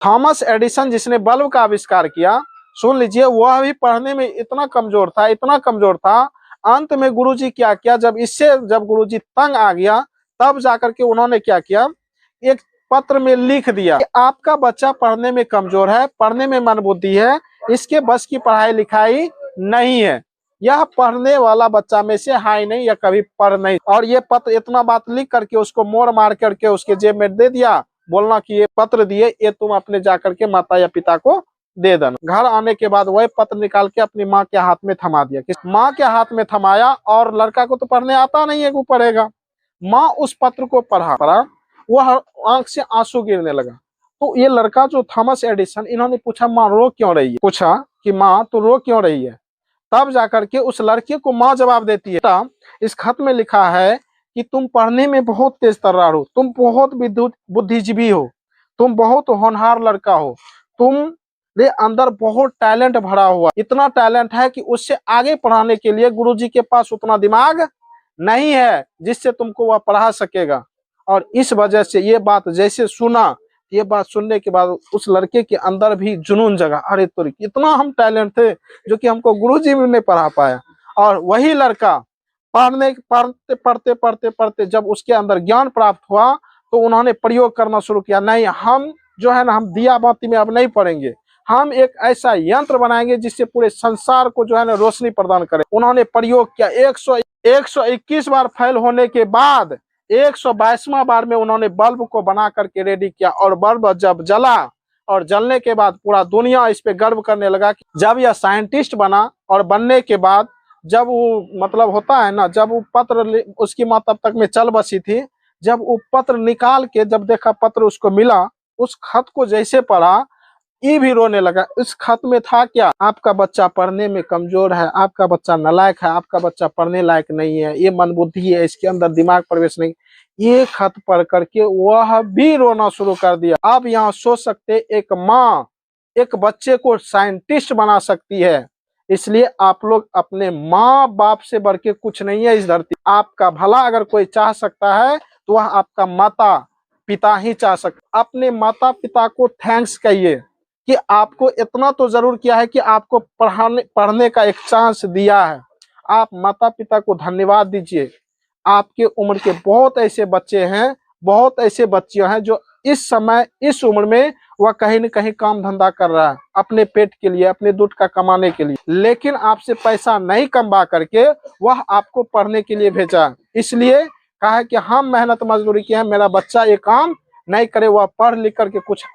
Thomas Edison जिसने bulb का आविष्कार किया, सुन लीजिए, वह भी पढ़ने में इतना कमजोर था, इतना कमजोर था। अंत में गुरुजी क्या किया, जब गुरुजी तंग आ गया, तब जाकर के उन्होंने क्या किया, एक पत्र में लिख दिया कि आपका बच्चा पढ़ने में कमजोर है, पढ़ने में मंदबुद्धि है, इसके बस की पढ़ाई लिखाई नहीं है, यह पढ़ने वाला बच्चा में से है नहीं, या कभी पढ़ नहीं। और ये पत्र इतना बात लिख करके उसको मोड़ मार करके उसके जेब में दे दिया, बोलना कि ये पत्र दिए, ये तुम अपने जाकर के माता या पिता को दे देना। घर आने के बाद वह पत्र निकाल के अपनी माँ के हाथ में थमा दिया। माँ के हाथ में थमाया, और लड़का को तो पढ़ने आता नहीं है, वो पढ़ेगा। माँ उस पत्र को पढ़ा, वह आंख से आंसू गिरने लगा। तो ये लड़का जो थॉमस एडिसन, इन्होंने पूछा, माँ रो क्यों रही है, पूछा कि माँ तो रो क्यों रही है। तब जाकर के उस लड़के को माँ जवाब देती है, इस खत में लिखा है कि तुम पढ़ने में बहुत तेज तर्रार हो, तुम बहुत बुद्धिजीवी हो, तुम बहुत होनहार लड़का हो, तुम्हारे अंदर बहुत टैलेंट भरा हुआ, इतना टैलेंट है कि उससे आगे पढ़ाने के लिए गुरुजी के पास उतना दिमाग नहीं है जिससे तुमको वह पढ़ा सकेगा। और इस वजह से ये बात जैसे सुना, ये बात सुनने के बाद उस लड़के के अंदर भी जुनून जगा, अरे तो इतना हम टैलेंट थे जो कि हमको गुरुजी भी नहीं पढ़ा पाया। और वही लड़का पढ़ते पढ़ते पढ़ते पढ़ते जब उसके अंदर ज्ञान प्राप्त हुआ, तो उन्होंने प्रयोग करना शुरू किया, नहीं हम जो है ना, हम दिया बाती में अब नहीं पढ़ेंगे, हम एक ऐसा यंत्र बनाएंगे जिससे पूरे संसार को जो है ना रोशनी प्रदान करे। उन्होंने प्रयोग किया, 121 बार फेल होने के बाद 122वां बार में उन्होंने बल्ब को बना करके रेडी किया, और बल्ब जब जला, और जलने के बाद पूरा दुनिया इस पे गर्व करने लगा कि जब यह साइंटिस्ट बना। और बनने के बाद जब वो मतलब होता है ना, जब वो पत्र, उसकी माँ तब तक में चल बसी थी, जब वो पत्र निकाल के जब देखा, पत्र उसको मिला, उस खत को जैसे पढ़ा, ये भी रोने लगा। इस खत में था क्या, आपका बच्चा पढ़ने में कमजोर है, आपका बच्चा नालायक है, आपका बच्चा पढ़ने लायक नहीं है, ये मनबुद्धि है, इसके अंदर दिमाग प्रवेश नहीं। ये खत पढ़ करके वह भी रोना शुरू कर दिया। आप यहाँ सोच सकते, एक माँ एक बच्चे को साइंटिस्ट बना सकती है, इसलिए आप लोग अपने माँ बाप से बढ़ के कुछ नहीं है इस धरती। आपका भला अगर कोई चाह सकता है तो वह आपका माता पिता ही चाह सकता। अपने माता पिता को थैंक्स कहिए कि आपको इतना तो जरूर किया है कि आपको पढ़ने का एक चांस दिया है। आप माता पिता को धन्यवाद दीजिए। आपके उम्र के बहुत ऐसे बच्चे हैं, बहुत ऐसे बच्चियां हैं जो इस समय इस उम्र में वह कहीं न कहीं काम धंधा कर रहा है अपने पेट के लिए, अपने दूध का कमाने के लिए, लेकिन आपसे पैसा नहीं कमा करके वह आपको पढ़ने के लिए भेजा। इसलिए कहा है कि हम मेहनत मजदूरी किए हैं, मेरा बच्चा ये काम नहीं करे, वह पढ़ लिख करके कुछ